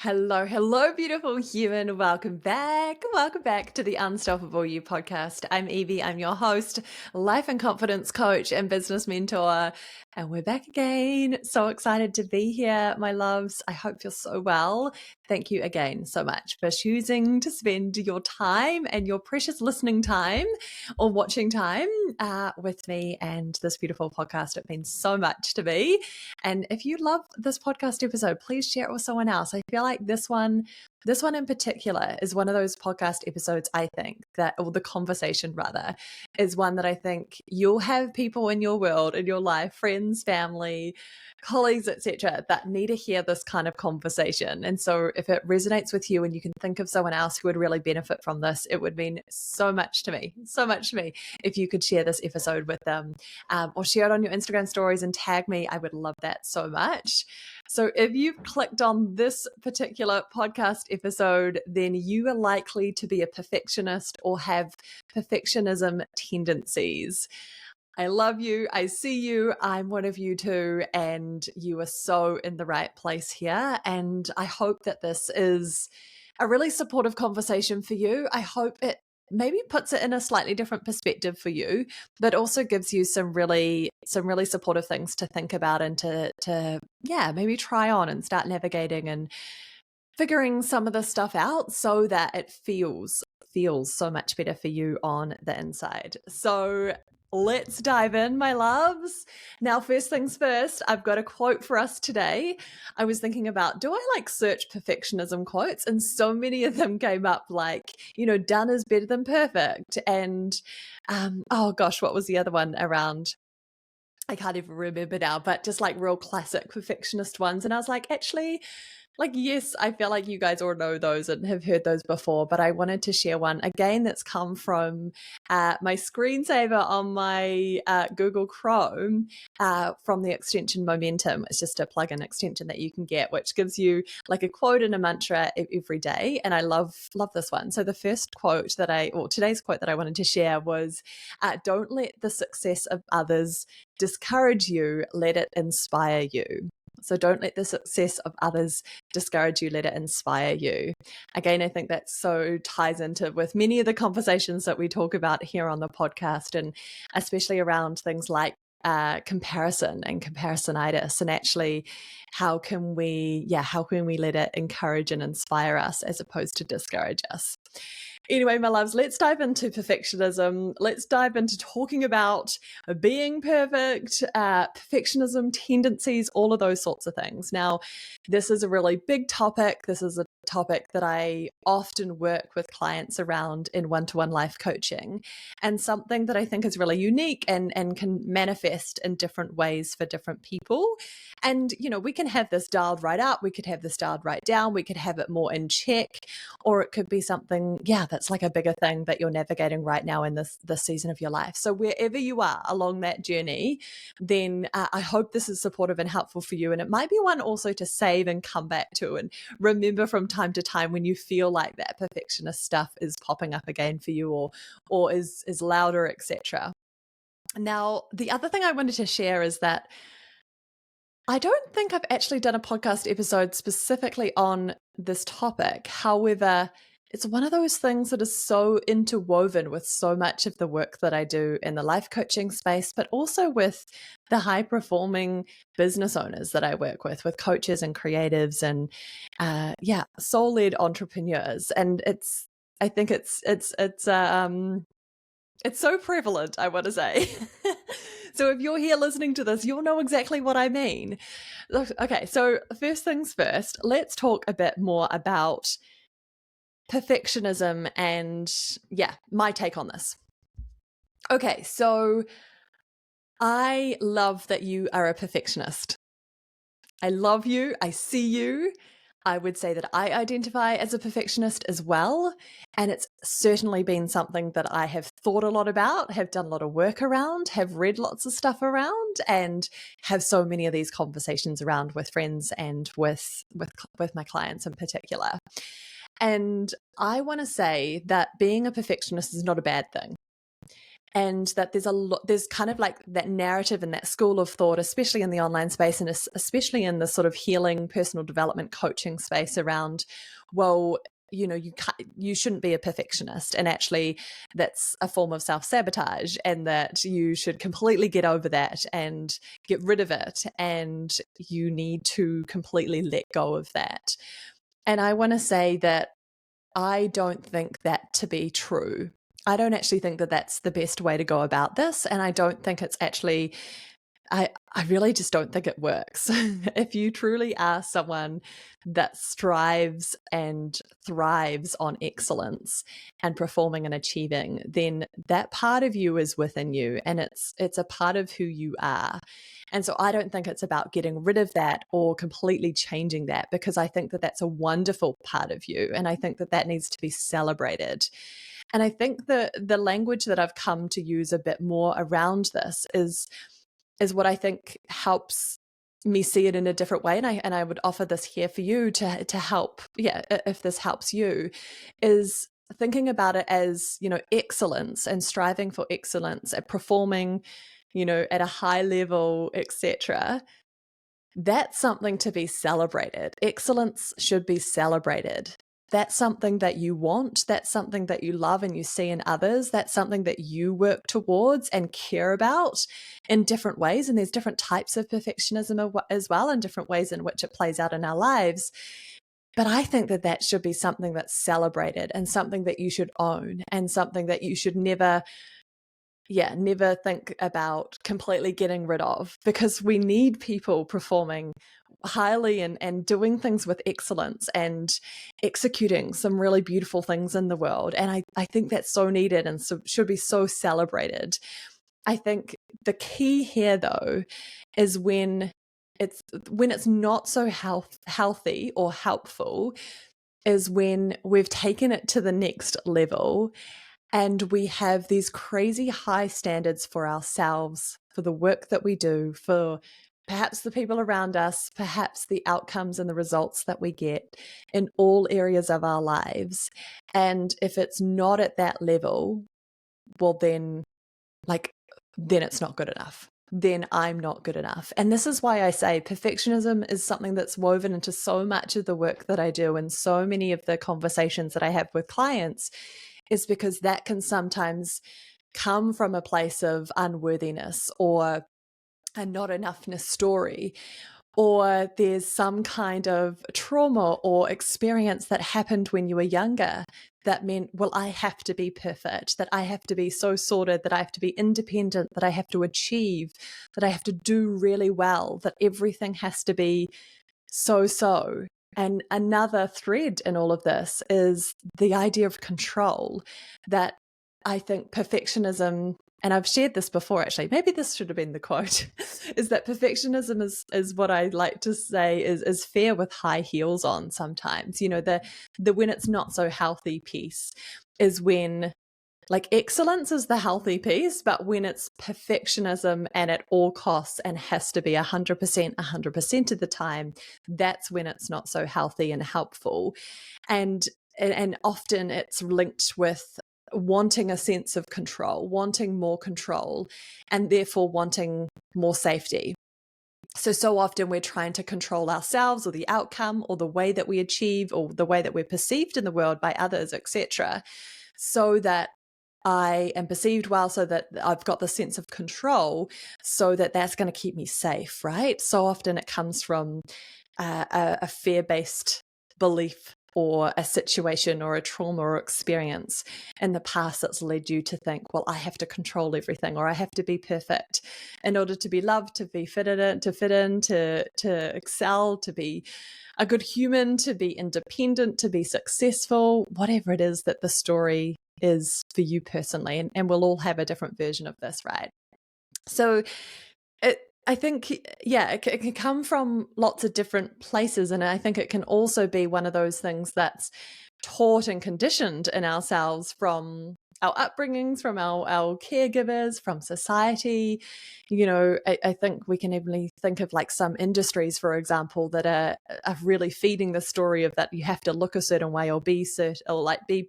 Hello, hello, beautiful human. Welcome back. Welcome back to the Unstoppable You podcast. I'm Evie. I'm your host, life and confidence coach and business mentor. And we're back again. So excited to be here, my loves. I hope you're so well. Thank you again so much for choosing to spend your time and your precious listening time or watching time with me and this beautiful podcast. It means so much to me. And if you love this podcast episode, please share it with someone else. I feel like this one in particular is one of those podcast episodes, I think, or the conversation rather, is one that I think you'll have people in your world, in your life, friends, family, colleagues, etc., that need to hear this kind of conversation. And so if it resonates with you and you can think of someone else who would really benefit from this, it would mean so much to me, if you could share this episode with them, or share it on your Instagram stories and tag me. I would love that so much. So if you've clicked on this particular podcast episode, then you are likely to be a perfectionist or have perfectionism tendencies. I love you. I see you. I'm one of you too. And you are so in the right place here. And I hope that this is a really supportive conversation for you. I hope it maybe puts it in a slightly different perspective for you, but also gives you some really supportive things to think about and to maybe try on and start navigating and figuring some of this stuff out so that it feels so much better for you on the inside. So let's dive in, my loves. Now, first things first, I've got a quote for us today. I was thinking about, do I search perfectionism quotes? And so many of them came up like, done is better than perfect. And oh gosh, what was the other one around? I can't even remember now, but just like real classic perfectionist ones. And I was like, actually, yes, I feel like you guys all know those and have heard those before, but I wanted to share one again that's come from my screensaver on my Google Chrome from the extension Momentum. It's just a plugin extension that you can get, which gives you like a quote and a mantra every day. And I love this one. So the first quote today's quote that I wanted to share was, don't let the success of others discourage you, let it inspire you. So don't let the success of others discourage you, let it inspire you. Again, I think that so ties into with many of the conversations that we talk about here on the podcast, and especially around things like comparison and comparisonitis, and actually how can we let it encourage and inspire us as opposed to discourage us. Anyway, my loves, let's dive into perfectionism. Let's dive into talking about being perfect, perfectionism, tendencies, all of those sorts of things. Now, this is a really big topic. This is a topic that I often work with clients around in one-to-one life coaching, and something that I think is really unique and can manifest in different ways for different people. And, we can have this dialed right up, we could have this dialed right down, we could have it more in check, or it could be something, that's like a bigger thing that you're navigating right now in this season of your life. So wherever you are along that journey, then I hope this is supportive and helpful for you. And it might be one also to save and come back to and remember from time to time when you feel like that perfectionist stuff is popping up again for you, or is louder, etc. Now, the other thing I wanted to share is that I don't think I've actually done a podcast episode specifically on this topic. However, it's one of those things that is so interwoven with so much of the work that I do in the life coaching space, but also with the high performing business owners that I work with coaches and creatives and soul led entrepreneurs. And I think it's so prevalent, I want to say. So if you're here listening to this, you'll know exactly what I mean. Okay, so first things first, let's talk a bit more about perfectionism and, my take on this. Okay, so I love that you are a perfectionist. I love you. I see you. I would say that I identify as a perfectionist as well. And it's certainly been something that I have thought a lot about, have done a lot of work around, have read lots of stuff around, and have so many of these conversations around with friends and with my clients in particular. And I want to say that being a perfectionist is not a bad thing. and that there's kind of like that narrative and that school of thought, especially in the online space and especially in the sort of healing personal development coaching space around, well, you shouldn't be a perfectionist, and actually that's a form of self-sabotage, and that you should completely get over that and get rid of it, and you need to completely let go of that. And I want to say that I don't think that to be true. I don't actually think that that's the best way to go about this. And I don't think it's actually, I really just don't think it works. If you truly are someone that strives and thrives on excellence and performing and achieving, then that part of you is within you, and it's a part of who you are. And so I don't think it's about getting rid of that or completely changing that, because I think that that's a wonderful part of you, and I think that that needs to be celebrated. And I think the language that I've come to use a bit more around this is what I think helps me see it in a different way. And I would offer this here for you to help, if this helps you, is thinking about it as, excellence and striving for excellence at performing, at a high level, etc. That's something to be celebrated. Excellence should be celebrated. That's something that you want. That's something that you love and you see in others. That's something that you work towards and care about in different ways. And there's different types of perfectionism as well, and different ways in which it plays out in our lives. But I think that that should be something that's celebrated, and something that you should own, and something that you should never think about completely getting rid of, because we need people performing highly and doing things with excellence and executing some really beautiful things in the world. And I think that's so needed and so should be so celebrated. I think the key here, though, is when it's not so healthy or helpful, is when we've taken it to the next level and we have these crazy high standards for ourselves, for the work that we do, for perhaps the people around us, perhaps the outcomes and the results that we get in all areas of our lives. And if it's not at that level, well, then it's not good enough. Then I'm not good enough. And this is why I say perfectionism is something that's woven into so much of the work that I do and so many of the conversations that I have with clients, is because that can sometimes come from a place of unworthiness or a not enoughness story, or there's some kind of trauma or experience that happened when you were younger that meant, well, I have to be perfect, that I have to be so sorted, that I have to be independent, that I have to achieve, that I have to do really well, that everything has to be so. And another thread in all of this is the idea of control, that I think perfectionism, and I've shared this before actually, maybe this should have been the quote, is that perfectionism is what I like to say is fair with high heels on sometimes. The when it's not so healthy piece is when, like, excellence is the healthy piece, but when it's perfectionism and at all costs and has to be 100% of the time, that's when it's not so healthy and helpful. And often it's linked with wanting a sense of control, wanting more control, and therefore wanting more safety. So often we're trying to control ourselves or the outcome or the way that we achieve or the way that we're perceived in the world by others, etc., so that I am perceived well, so that I've got the sense of control, so that that's going to keep me safe, right? So often it comes from a fear-based belief or a situation or a trauma or experience in the past that's led you to think, well, I have to control everything, or I have to be perfect in order to be loved, to be fit in, to excel, to be a good human, to be independent, to be successful, whatever it is that the story is for you personally. And we'll all have a different version of this, right? So I think, it can come from lots of different places. And I think it can also be one of those things that's taught and conditioned in ourselves from our upbringings, from our caregivers, from society. I think we can even think of like some industries, for example, that are really feeding the story of that you have to look a certain way or be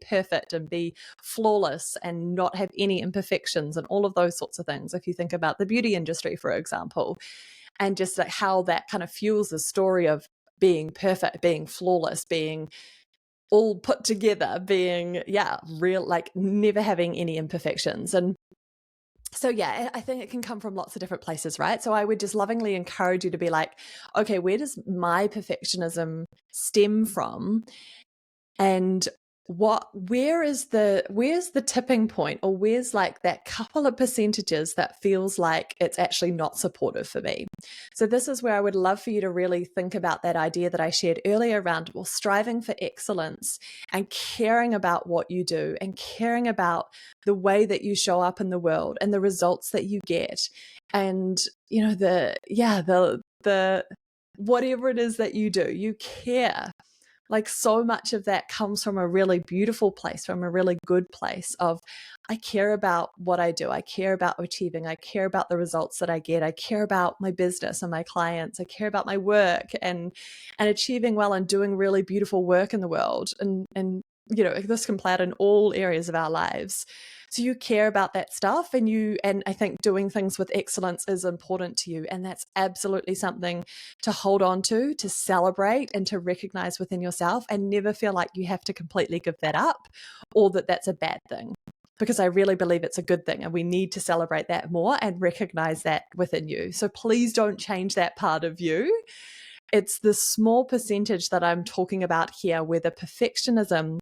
perfect and be flawless and not have any imperfections and all of those sorts of things. If you think about the beauty industry, for example, and just like how that kind of fuels the story of being perfect, being flawless, being all put together, being real, like never having any imperfections. And so I think it can come from lots of different places, right? So I would just lovingly encourage you to be like, okay, where does my perfectionism stem from? And where's the tipping point, or where's like that couple of percentages that feels like it's actually not supportive for me? So this is where I would love for you to really think about that idea that I shared earlier around, well, striving for excellence and caring about what you do and caring about the way that you show up in the world and the results that you get. And the whatever it is that you do, you care. Like, so much of that comes from a really beautiful place, from a really good place of, I care about what I do. I care about achieving. I care about the results that I get. I care about my business and my clients. I care about my work and achieving well and doing really beautiful work in the world. And this can play out in all areas of our lives. So you care about that stuff, and I think doing things with excellence is important to you. And that's absolutely something to hold on to celebrate, and to recognize within yourself, and never feel like you have to completely give that up, or that that's a bad thing. Because I really believe it's a good thing, and we need to celebrate that more and recognize that within you. So please don't change that part of you. It's the small percentage that I'm talking about here, where the perfectionism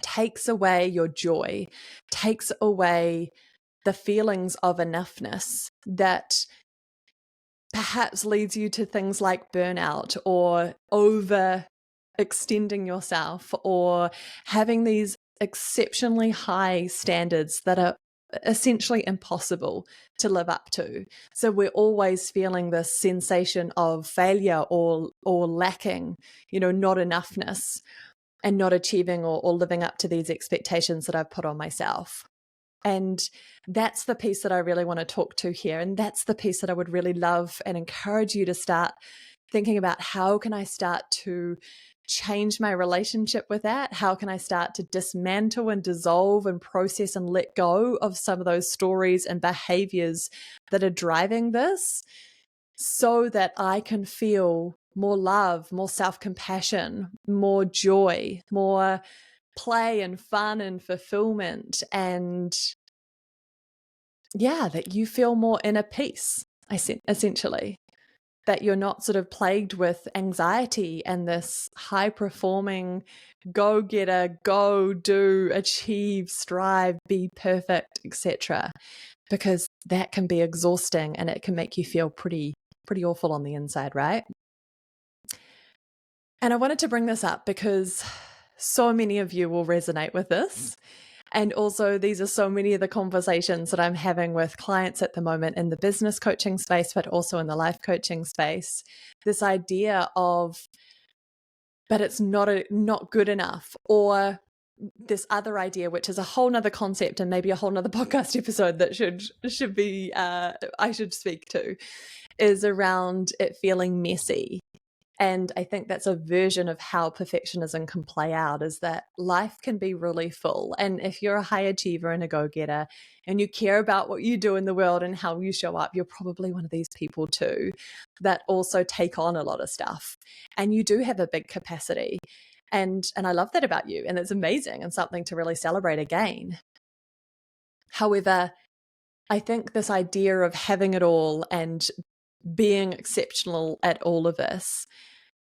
takes away your joy, takes away the feelings of enoughness, that perhaps leads you to things like burnout, or over extending yourself, or having these exceptionally high standards that are essentially impossible to live up to. So we're always feeling this sensation of failure or lacking, not enoughness, and not achieving or living up to these expectations that I've put on myself. And that's the piece that I really want to talk to here. And that's the piece that I would really love and encourage you to start thinking about. How can I start to change my relationship with that? How can I start to dismantle and dissolve and process and let go of some of those stories and behaviors that are driving this, so that I can feel more love, more self-compassion, more joy, more play and fun and fulfillment, and that you feel more inner peace, essentially, that you're not sort of plagued with anxiety and this high performing, go getter, go do, achieve, strive, be perfect, etc. Because that can be exhausting, and it can make you feel pretty awful on the inside, right? And I wanted to bring this up because so many of you will resonate with this. And also, these are so many of the conversations that I'm having with clients at the moment in the business coaching space, but also in the life coaching space. This idea of, but it's not good enough, or this other idea, which is a whole nother concept and maybe a whole nother podcast episode that should be I should speak to, is around it feeling messy. And I think that's a version of how perfectionism can play out, is that life can be really full. And if you're a high achiever and a go-getter and you care about what you do in the world and how you show up, you're probably one of these people too, that also take on a lot of stuff. And you do have a big capacity. And I love that about you. And it's amazing and something to really celebrate again. However, I think this idea of having it all and being exceptional at all of this,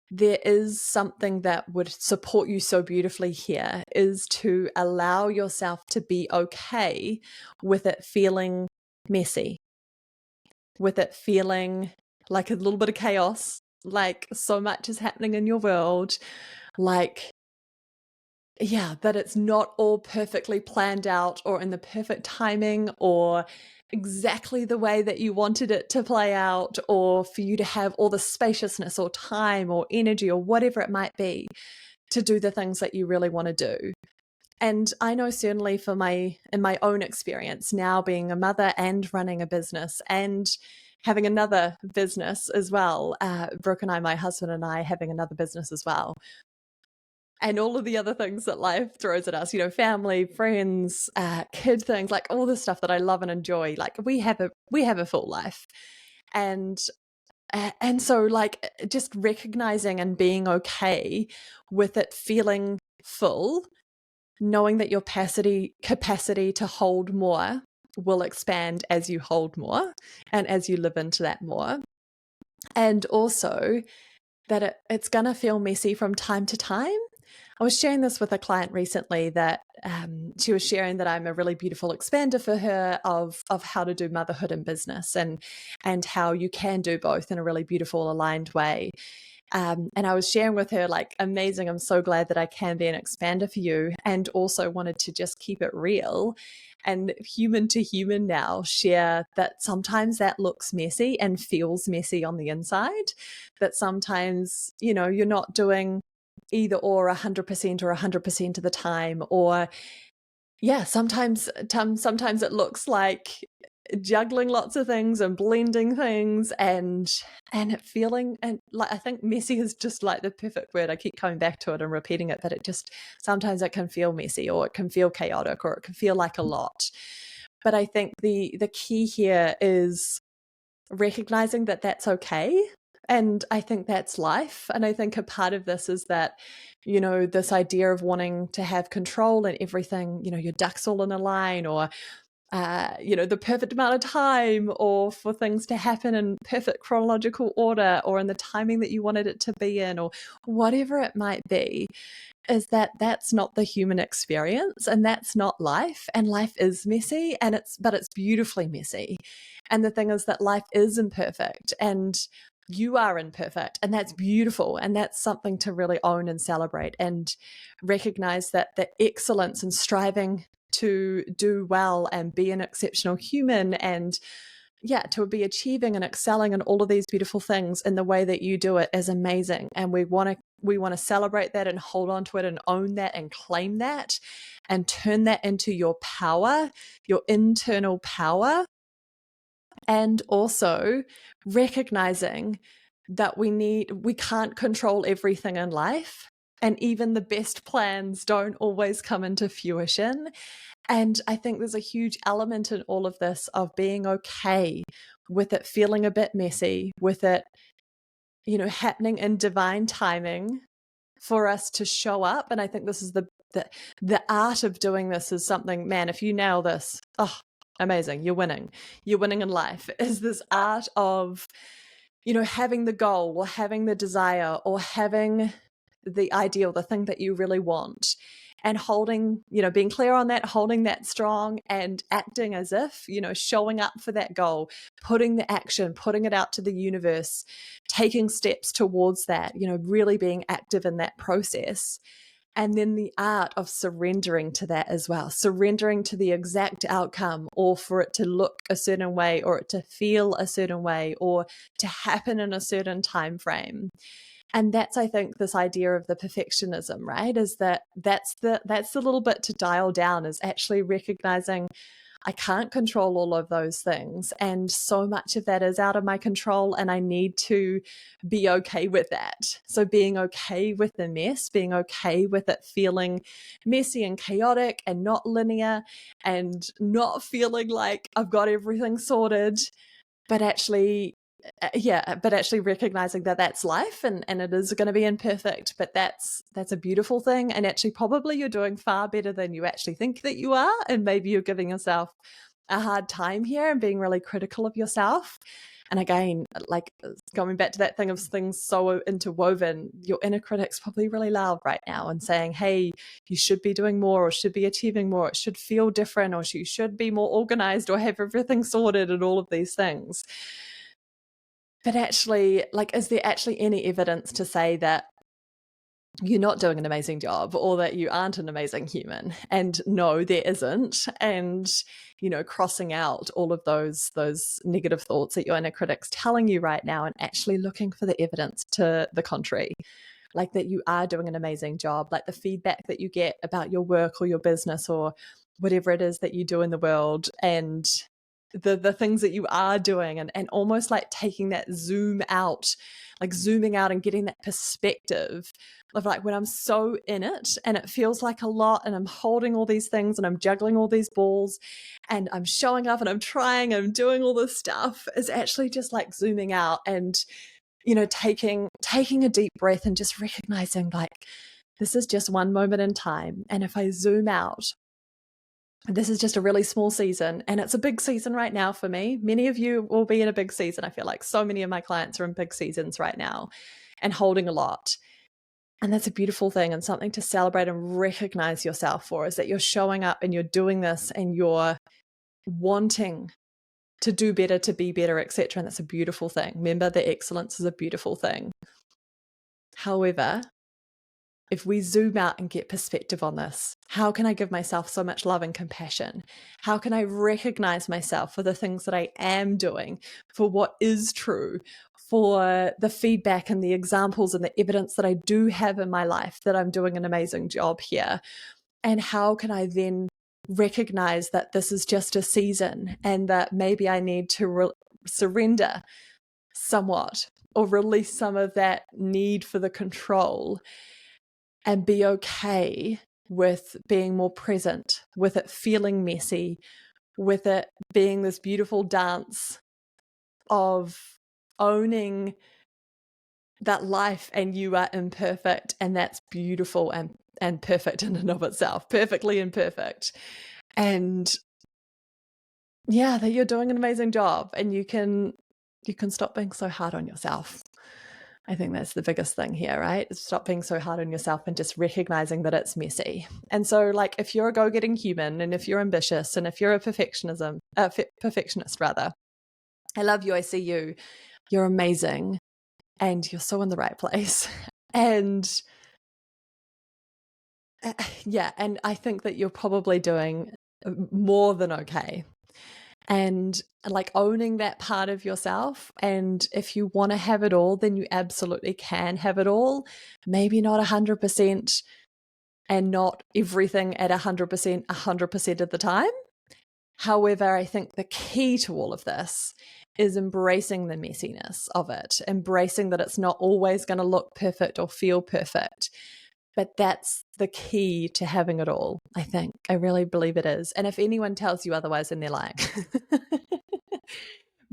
there is something that would support you so beautifully here, is to allow yourself to be okay with it feeling messy, with it feeling like a little bit of chaos, like so much is happening in your world, like that it's not all perfectly planned out or in the perfect timing or exactly the way that you wanted it to play out, or for you to have all the spaciousness or time or energy or whatever it might be to do the things that you really want to do. And I know certainly in my own experience now, being a mother and running a business and having another business as well, Brooke and I, my husband and I, having another business as well, and all of the other things that life throws at us, family, friends, kid things, like all the stuff that I love and enjoy. Like we have a full life. And so like just recognizing and being okay with it feeling full, knowing that your capacity to hold more will expand as you hold more and as you live into that more. And also that it's going to feel messy from time to time. I was sharing this with a client recently that she was sharing that I'm a really beautiful expander for her of how to do motherhood and business, and how you can do both in a really beautiful, aligned way. And I was sharing with her, like, amazing, I'm so glad that I can be an expander for you, and also wanted to just keep it real and human to human now share that sometimes that looks messy and feels messy on the inside, that sometimes, you're not doing either or 100% or 100% of the time, or sometimes it looks like juggling lots of things and blending things and it feeling, and like, I think messy is just like the perfect word. I keep coming back to it and repeating it, but it just, sometimes it can feel messy, or it can feel chaotic, or it can feel like a lot. But I think the key here is recognizing that that's okay. And I think that's life. And I think a part of this is that, this idea of wanting to have control and everything, your ducks all in a line, or the perfect amount of time, or for things to happen in perfect chronological order, or in the timing that you wanted it to be in, or whatever it might be, is that that's not the human experience, and that's not life. And life is messy, but it's beautifully messy. And the thing is that life is imperfect, and you are imperfect, and that's beautiful. And that's something to really own and celebrate, and recognize that the excellence and striving to do well and be an exceptional human, and to be achieving and excelling in all of these beautiful things in the way that you do it is amazing. And we want to celebrate that and hold on to it and own that and claim that and turn that into your power, your internal power. And also recognizing that we can't control everything in life. And even the best plans don't always come into fruition. And I think there's a huge element in all of this of being okay with it feeling a bit messy, with it, happening in divine timing for us to show up. And I think this is the art of doing this is something, man, if you nail this, oh, amazing, you're winning. You're winning in life, is this art of, having the goal, or having the desire, or having the ideal, the thing that you really want, and holding, being clear on that, holding that strong, and acting as if, showing up for that goal, putting the action, putting it out to the universe, taking steps towards that, really being active in that process. And then the art of surrendering to that as well, surrendering to the exact outcome, or for it to look a certain way, or it to feel a certain way, or to happen in a certain time frame. And that's, I think, this idea of the perfectionism, right? Is that's the little bit to dial down, is actually recognizing I can't control all of those things. And so much of that is out of my control, and I need to be okay with that. So being okay with the mess, being okay with it feeling messy and chaotic and not linear, and not feeling like I've got everything sorted, but actually recognizing that that's life, and it is going to be imperfect, but that's a beautiful thing. And actually probably you're doing far better than you actually think that you are, and maybe you're giving yourself a hard time here and being really critical of yourself. And again, like going back to that thing of things so interwoven, your inner critic's probably really loud right now and saying, hey, you should be doing more, or should be achieving more, it should feel different, or you should be more organized, or have everything sorted, and all of these things. But actually, like, is there actually any evidence to say that you're not doing an amazing job, or that you aren't an amazing human? And no, there isn't. And, crossing out all of those negative thoughts that your inner critic's telling you right now, and actually looking for the evidence to the contrary. like that you are doing an amazing job, like the feedback that you get about your work or your business or whatever it is that you do in the world, and the things that you are doing, and almost like taking that zoom out, like zooming out and getting that perspective of like when I'm so in it and it feels like a lot and I'm holding all these things and I'm juggling all these balls and I'm showing up and I'm trying, I'm doing all this stuff, is actually just like zooming out and, you know, taking a deep breath and just recognizing like this is just one moment in time. And if I zoom out, this is just a really small season, and it's a big season right now for me. Many of you will be in a big season. I feel like so many of my clients are in big seasons right now and holding a lot. And that's a beautiful thing and something to celebrate and recognize yourself for, is that you're showing up and you're doing this and you're wanting to do better, to be better, etc. And that's a beautiful thing. Remember, the excellence is a beautiful thing. However, if we zoom out and get perspective on this, how can I give myself so much love and compassion? How can I recognize myself for the things that I am doing, for what is true, for the feedback and the examples and the evidence that I do have in my life that I'm doing an amazing job here? And how can I then recognize that this is just a season and that maybe I need to surrender somewhat or release some of that need for the control, and be okay with being more present, with it feeling messy, with it being this beautiful dance of owning that life and you are imperfect, and that's beautiful and perfect in and of itself, perfectly imperfect. And yeah, that you're doing an amazing job and you can stop being so hard on yourself. I think that's the biggest thing here, right? Stop being so hard on yourself and just recognizing that it's messy. And so, like, if you're a go-getting human and if you're ambitious and if you're a perfectionist rather, I love you. I see you. You're amazing and you're so in the right place. And yeah, and I think that you're probably doing more than okay. And like owning that part of yourself. And if you want to have it all, then you absolutely can have it all. Maybe not 100% and not everything at 100% of the time. However, I think the key to all of this is embracing the messiness of it, embracing that it's not always going to look perfect or feel perfect. But that's the key to having it all, I think. I really believe it is. And if anyone tells you otherwise, then they're lying.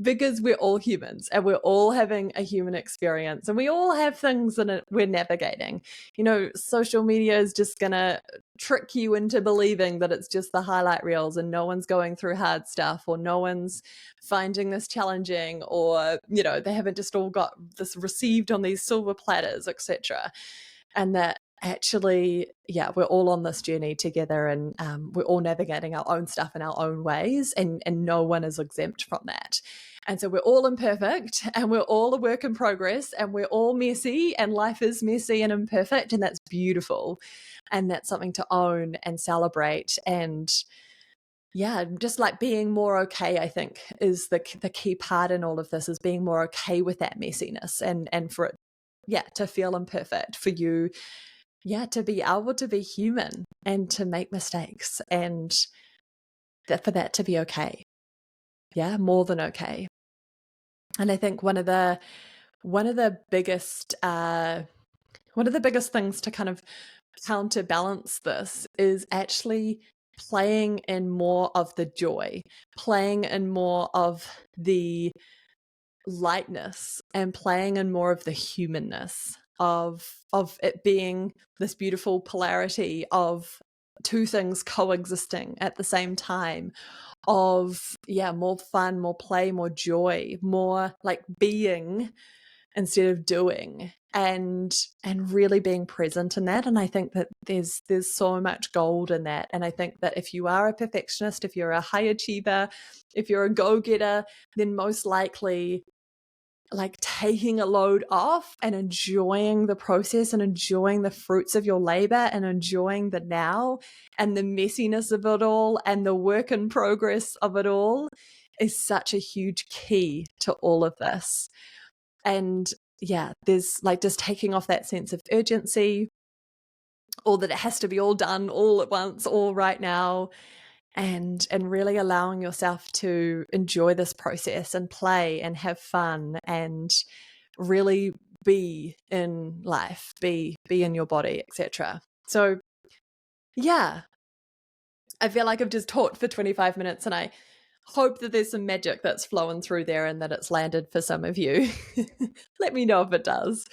Because we're all humans and we're all having a human experience and we all have things that we're navigating. You know, social media is just going to trick you into believing that it's just the highlight reels and no one's going through hard stuff, or no one's finding this challenging, or, you know, they haven't just all got this received on these silver platters, etc. And that actually, yeah, we're all on this journey together, and we're all navigating our own stuff in our own ways, and no one is exempt from that. And so we're all imperfect and we're all a work in progress and we're all messy, and life is messy and imperfect, and that's beautiful. And that's something to own and celebrate. And yeah, just like being more okay, I think, is the key part in all of this, is being more okay with that messiness, and for it, yeah, to feel imperfect, for you, yeah, to be able to be human and to make mistakes, and for that to be okay. Yeah, more than okay. And I think one of the biggest things to kind of counterbalance this is actually playing in more of the joy, playing in more of the lightness, and playing in more of the humanness of it being this beautiful polarity of two things coexisting at the same time, of more fun, more play, more joy, more like being instead of doing, and really being present in that. And I think that there's so much gold in that. And I think that if you are a perfectionist, if you're a high achiever, if you're a go-getter, then most likely like taking a load off and enjoying the process and enjoying the fruits of your labor and enjoying the now and the messiness of it all and the work in progress of it all is such a huge key to all of this. And there's like just taking off that sense of urgency, or that it has to be all done all at once, all right now, and really allowing yourself to enjoy this process and play and have fun and really be in life, be in your body, etc. So yeah, I feel like I've just talked for 25 minutes, and I hope that there's some magic that's flowing through there and that it's landed for some of you. Let me know if it does.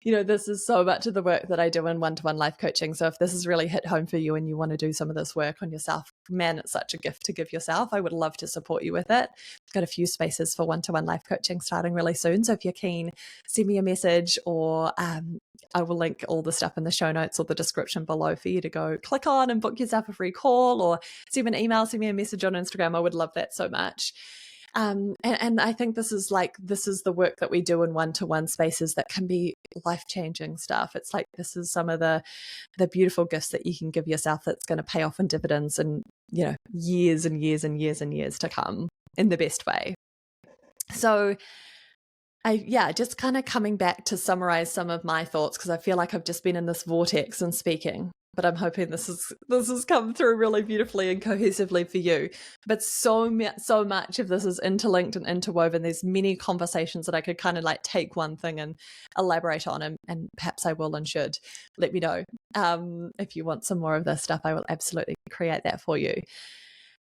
This is so much of the work that I do in one-to-one life coaching. So if this has really hit home for you and you want to do some of this work on yourself, man, it's such a gift to give yourself. I would love to support you with it. I've got a few spaces for one-to-one life coaching starting really soon. So if you're keen, send me a message, or I will link all the stuff in the show notes or the description below for you to go click on and book yourself a free call, or send me an email, send me a message on Instagram. I would love that so much. And I think this is the work that we do in one-to-one spaces that can be life-changing stuff. It's like, this is some of the beautiful gifts that you can give yourself that's going to pay off in dividends and, years and years and years and years to come in the best way. So just kind of coming back to summarize some of my thoughts, because I feel like I've just been in this vortex and speaking, but I'm hoping this has come through really beautifully and cohesively for you. But so much of this is interlinked and interwoven. There's many conversations that I could kind of like take one thing and elaborate on, and perhaps I will and should. Let me know if you want some more of this stuff. I will absolutely create that for you.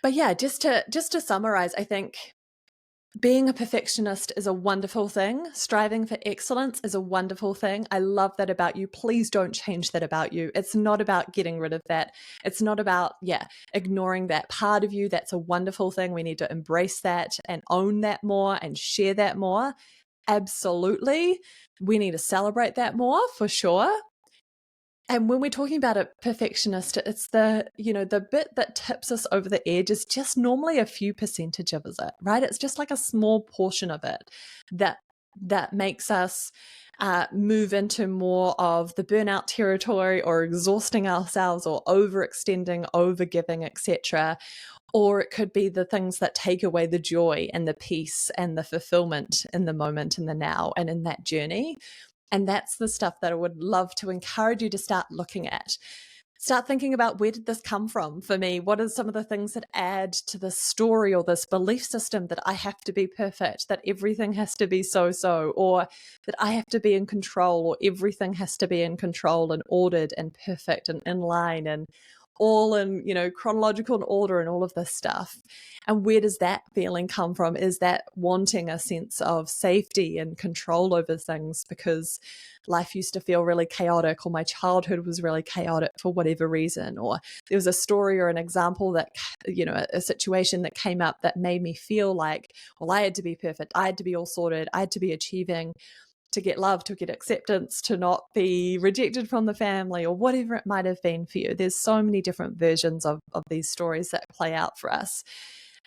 But yeah, just to summarize, I think being a perfectionist is a wonderful thing. Striving for excellence is a wonderful thing. I love that about you. Please don't change that about you. It's not about getting rid of that. It's not about, ignoring that part of you. That's a wonderful thing. We need to embrace that and own that more and share that more. Absolutely. We need to celebrate that more, for sure. And when we're talking about a perfectionist, it's the bit that tips us over the edge is just normally a few percentage of it, right? It's just like a small portion of it that makes us move into more of the burnout territory, or exhausting ourselves, or overextending, overgiving, etc. Or it could be the things that take away the joy and the peace and the fulfillment in the moment, in the now, and in that journey. And that's the stuff that I would love to encourage you to start looking at. Start thinking about, where did this come from for me? What are some of the things that add to this story or this belief system that I have to be perfect, that everything has to be so, or that I have to be in control, or everything has to be in control and ordered and perfect and in line and all in, chronological order and all of this stuff. And where does that feeling come from? Is that wanting a sense of safety and control over things because life used to feel really chaotic, or my childhood was really chaotic for whatever reason, or there was a story or an example that, a situation that came up that made me feel like, well, I had to be perfect, I had to be all sorted, I had to be achieving to get love, to get acceptance, to not be rejected from the family, or whatever it might have been for you. There's so many different versions of these stories that play out for us.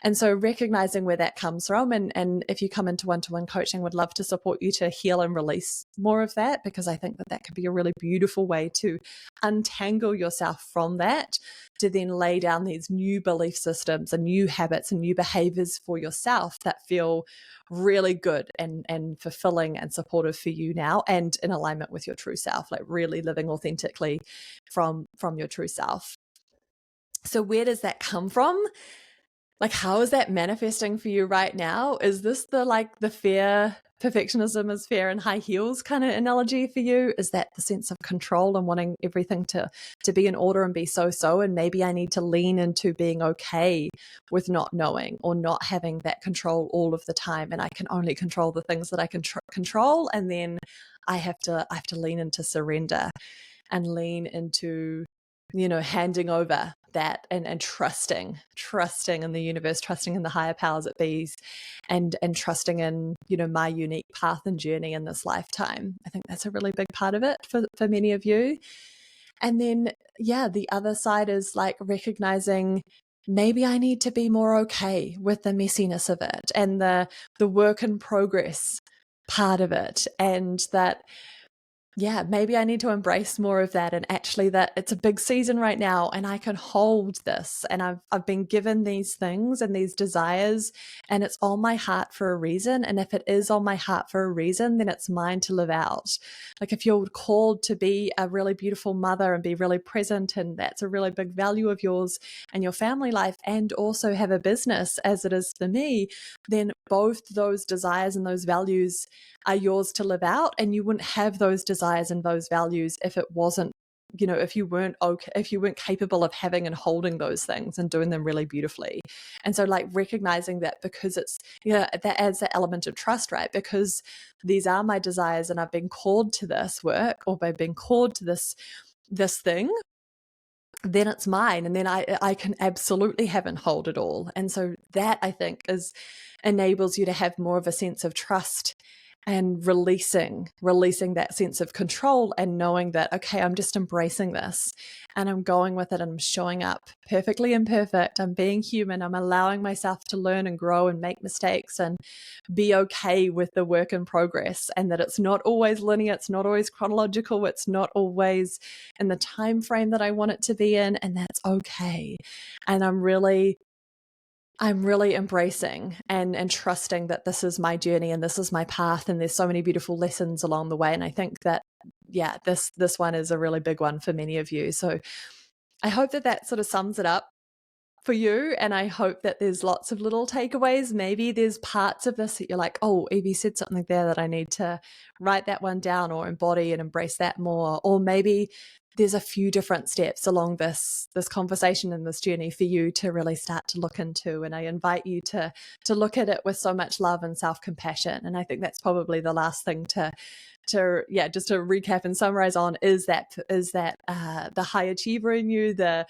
And so recognizing where that comes from, and if you come into one-to-one coaching, would love to support you to heal and release more of that, because I think that could be a really beautiful way to untangle yourself from that, to then lay down these new belief systems and new habits and new behaviors for yourself that feel really good and fulfilling and supportive for you now, and in alignment with your true self, like really living authentically from your true self. So where does that come from? Like, how is that manifesting for you right now? Is this the fear, perfectionism is fear in high heels kind of analogy for you? Is that the sense of control and wanting everything to be in order and be so, and maybe I need to lean into being okay with not knowing or not having that control all of the time, and I can only control the things that I can control, and then I have to lean into surrender and lean into handing over that and trusting in the universe, trusting in the higher powers that be, and trusting in my unique path and journey in this lifetime. I think that's a really big part of it for many of you. And then the other side is like recognizing, maybe I need to be more okay with the messiness of it and the work in progress part of it, and that yeah, maybe I need to embrace more of that, and actually that it's a big season right now and I can hold this, and I've been given these things and these desires, and it's on my heart for a reason, and if it is on my heart for a reason, then it's mine to live out. Like if you're called to be a really beautiful mother and be really present, and that's a really big value of yours and your family life, and also have a business as it is for me, then both those desires and those values are yours to live out, and you wouldn't have those desires and those values if it wasn't, if you weren't okay, if you weren't capable of having and holding those things and doing them really beautifully. And so like recognizing that, because it's, that adds that element of trust, right? Because these are my desires and I've been called to this work, or I've been called to this thing, then it's mine, and then I can absolutely have and hold it all. And so that, I think, is enables you to have more of a sense of trust and releasing that sense of control, and knowing that, okay, I'm just embracing this and I'm going with it, and I'm showing up perfectly imperfect. I'm being human. I'm allowing myself to learn and grow and make mistakes and be okay with the work in progress, and that it's not always linear, it's not always chronological, it's not always in the time frame that I want it to be in, and that's okay. And I'm really embracing and trusting that this is my journey and this is my path, and there's so many beautiful lessons along the way. And I think that, yeah, this one is a really big one for many of you. So I hope that sort of sums it up for you. And I hope that there's lots of little takeaways. Maybe there's parts of this that you're like, oh, Evie said something there that I need to write that one down or embody and embrace that more. Or maybe there's a few different steps along this conversation and this journey for you to really start to look into. And I invite you to look at it with so much love and self-compassion. And I think that's probably the last thing to just to recap and summarize on, is that the high achiever in you, the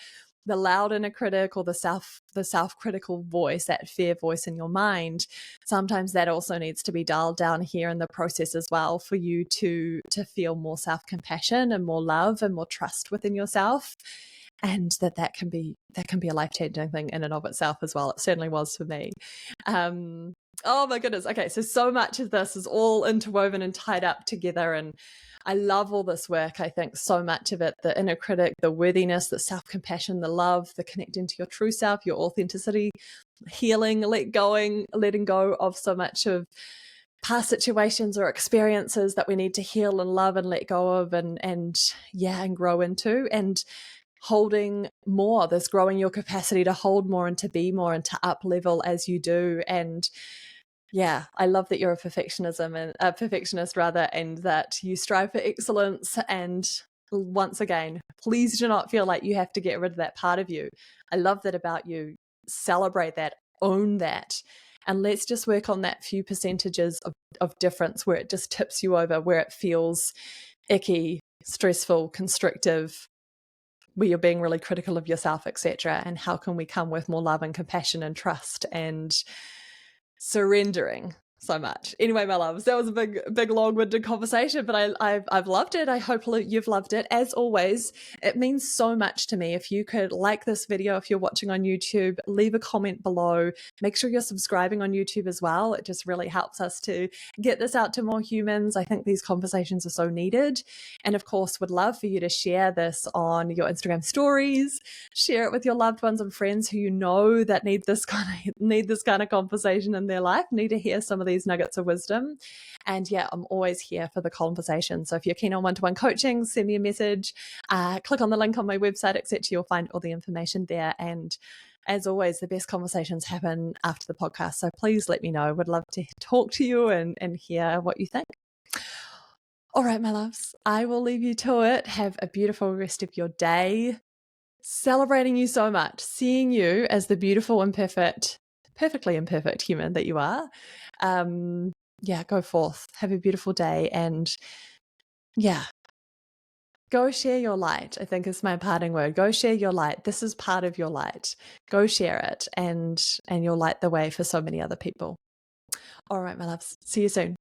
loud inner critic, or the self-critical voice, that fear voice in your mind. Sometimes that also needs to be dialed down here in the process as well, for you to feel more self-compassion and more love and more trust within yourself. And that can be a life-changing thing in and of itself as well. It certainly was for me. Oh my goodness. Okay, so much of this is all interwoven and tied up together, and I love all this work. I think so much of it, the inner critic, the worthiness, the self-compassion, the love, the connecting to your true self, your authenticity, healing, letting go of so much of past situations or experiences that we need to heal and love and let go of, and grow into, and holding more, this growing your capacity to hold more and to be more and to up level as you do. And yeah, I love that you're a perfectionist, rather, and that you strive for excellence. And once again, please do not feel like you have to get rid of that part of you. I love that about you. Celebrate that, own that. And let's just work on that few percentages of difference where it just tips you over, where it feels icky, stressful, constrictive, where you're being really critical of yourself, etc. And how can we come with more love and compassion and trust and surrendering so much. Anyway, my loves, that was a big long-winded conversation, but I've loved it. I hope you've loved it. As always, it means so much to me if you could like this video. If you're watching on YouTube, leave a comment below. Make sure you're subscribing on YouTube as well. It just really helps us to get this out to more humans. I think these conversations are so needed. And of course, would love for you to share this on your Instagram stories, share it with your loved ones and friends who you know that need this kind of conversation in their life, need to hear some of these nuggets of wisdom. And yeah, I'm always here for the conversation. So if you're keen on one-to-one coaching, send me a message, click on the link on my website, etc. You'll find all the information there. And as always, the best conversations happen after the podcast. So please let me know. Would love to talk to you and hear what you think. All right, my loves, I will leave you to it. Have a beautiful rest of your day. Celebrating you so much, seeing you as the beautiful, perfectly imperfect human that you are. Go forth, have a beautiful day, and go share your light. I think is my parting word. Go share your light. This is part of your light. Go share it, and you'll light the way for so many other people. All right, my loves. See you soon.